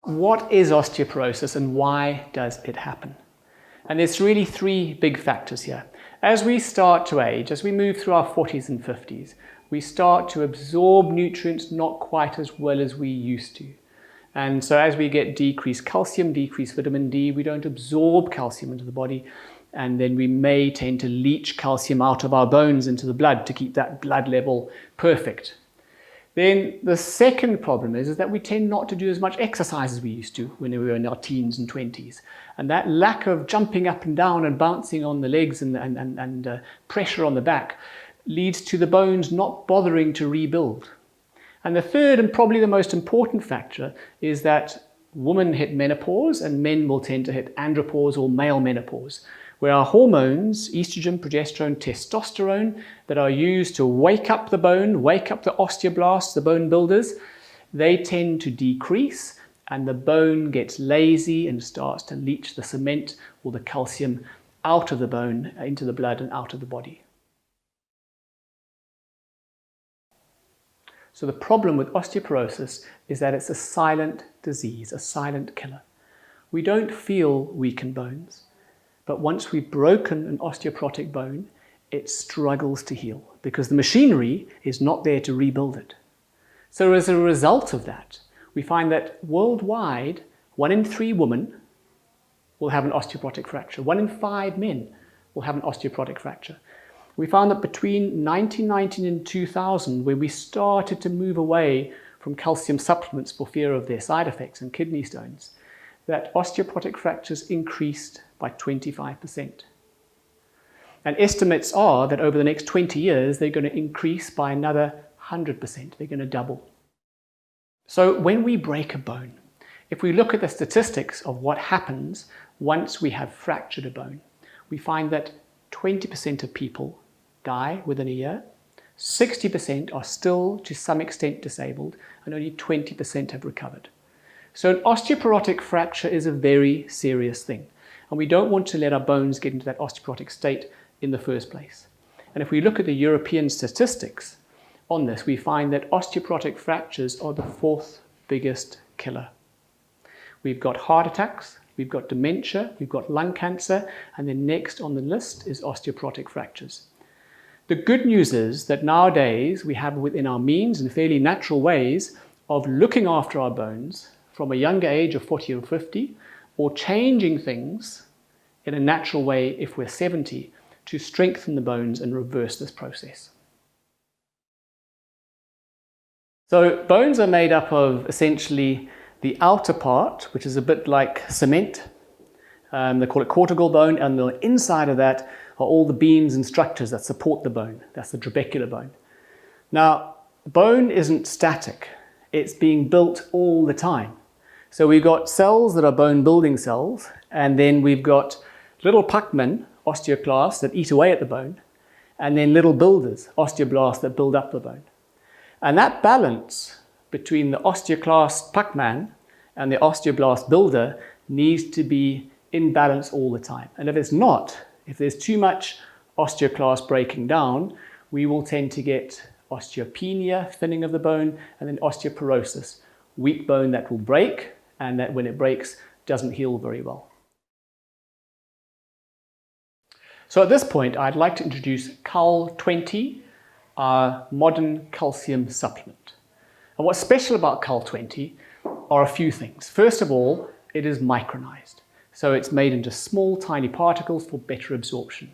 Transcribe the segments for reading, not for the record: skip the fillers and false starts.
What is osteoporosis and why does it happen? And there's really three big factors here. As we start to age, as we move through our 40s and 50s, we start to absorb nutrients not quite as well as we used to. And so as we get decreased calcium, decreased vitamin D, we don't absorb calcium into the body, and then we may tend to leach calcium out of our bones into the blood to keep that blood level perfect. Then the second problem is that we tend not to do as much exercise as we used to when we were in our teens and 20s. And that lack of jumping up and down and bouncing on the legs and pressure on the back leads to the bones not bothering to rebuild. And the third and probably the most important factor is that women hit menopause and men will tend to hit andropause or male menopause, where our hormones, estrogen, progesterone, testosterone, that are used to wake up the bone, wake up the osteoblasts, the bone builders, they tend to decrease and the bone gets lazy and starts to leach the cement or the calcium out of the bone, into the blood and out of the body. So the problem with osteoporosis is that it's a silent disease, a silent killer. We don't feel weakened bones. But once we've broken an osteoporotic bone, it struggles to heal because the machinery is not there to rebuild it. So as a result of that, we find that worldwide, 1 in 3 women will have an osteoporotic fracture. 1 in 5 men will have an osteoporotic fracture. We found that between 1990 and 2000, when we started to move away from calcium supplements for fear of their side effects and kidney stones, that osteoporotic fractures increased by 25%. And estimates are that over the next 20 years, they're going to increase by another 100%. They're going to double. So when we break a bone, if we look at the statistics of what happens once we have fractured a bone, we find that 20% of people die within a year, 60% are still to some extent disabled, and only 20% have recovered. So an osteoporotic fracture is a very serious thing. And we don't want to let our bones get into that osteoporotic state in the first place. And if we look at the European statistics on this, we find that osteoporotic fractures are the 4th biggest killer. We've got heart attacks, we've got dementia, we've got lung cancer, and then next on the list is osteoporotic fractures. The good news is that nowadays we have within our means and fairly natural ways of looking after our bones from a younger age of 40 or 50, or changing things in a natural way if we're 70 to strengthen the bones and reverse this process. So bones are made up of essentially the outer part, which is a bit like cement. They call it cortical bone, and the inside of that are all the beams and structures that support the bone. That's the trabecular bone. Now, bone isn't static. It's being built all the time. So we've got cells that are bone building cells, and then we've got little puckmen, osteoclasts, that eat away at the bone, and then little builders, osteoblasts, that build up the bone. And that balance between the osteoclast puckman and the osteoblast builder needs to be in balance all the time. And if it's not, if there's too much osteoclast breaking down, we will tend to get osteopenia, thinning of the bone, and then osteoporosis, weak bone that will break, and that when it breaks doesn't heal very well. So at this point, I'd like to introduce Cal20, our modern calcium supplement. And what's special about Cal20 are a few things. First of all, it is micronized. So it's made into small, tiny particles for better absorption.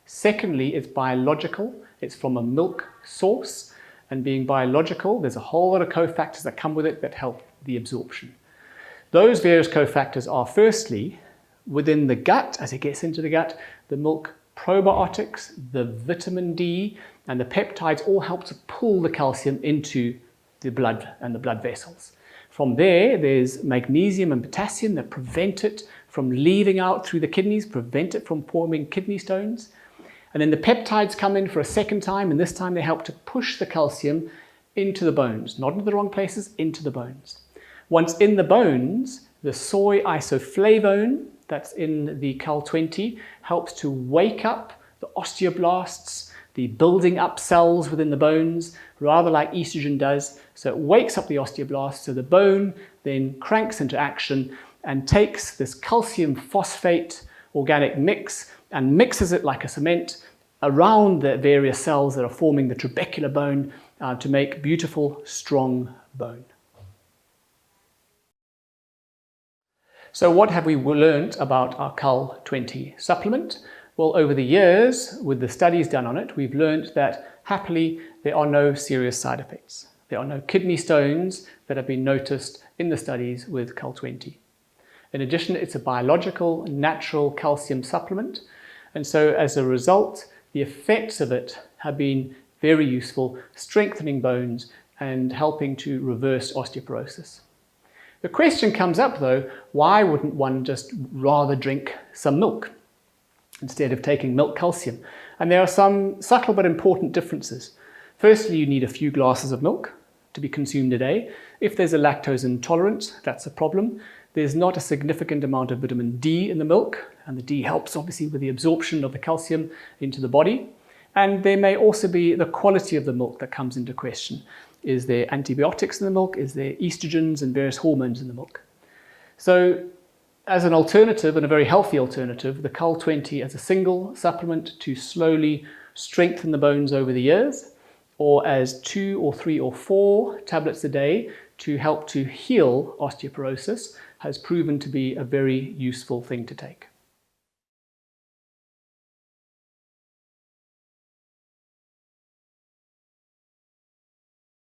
Secondly, it's biological. It's from a milk source. And being biological, there's a whole lot of cofactors that come with it that help the absorption. Those various cofactors are firstly, within the gut, as it gets into the gut, the milk probiotics, the vitamin D, and the peptides all help to pull the calcium into the blood and the blood vessels. From there, there's magnesium and potassium that prevent it from leaving out through the kidneys, prevent it from forming kidney stones. And then the peptides come in for a second time, and this time they help to push the calcium into the bones, not into the wrong places, into the bones. Once in the bones, the soy isoflavone that's in the Cal20 helps to wake up the osteoblasts, the building up cells within the bones, rather like estrogen does. So it wakes up the osteoblasts, so the bone then cranks into action and takes this calcium phosphate organic mix and mixes it like a cement around the various cells that are forming the trabecular bone to make beautiful, strong bone. So what have we learned about our Cal20 supplement? Well, over the years, with the studies done on it, we've learned that happily there are no serious side effects. There are no kidney stones that have been noticed in the studies with Cal20. In addition, it's a biological, natural calcium supplement, and so as a result, the effects of it have been very useful, strengthening bones and helping to reverse osteoporosis. The question comes up though, why wouldn't one just rather drink some milk instead of taking milk calcium? And there are some subtle but important differences. Firstly, you need a few glasses of milk to be consumed a day. If there's a lactose intolerance, that's a problem. There's not a significant amount of vitamin D in the milk, and the D helps obviously with the absorption of the calcium into the body. And there may also be the quality of the milk that comes into question. Is there antibiotics in the milk? Is there estrogens and various hormones in the milk? So as an alternative, and a very healthy alternative, the Cal20 as a single supplement to slowly strengthen the bones over the years, or as 2 or 3 or 4 tablets a day to help to heal osteoporosis, has proven to be a very useful thing to take.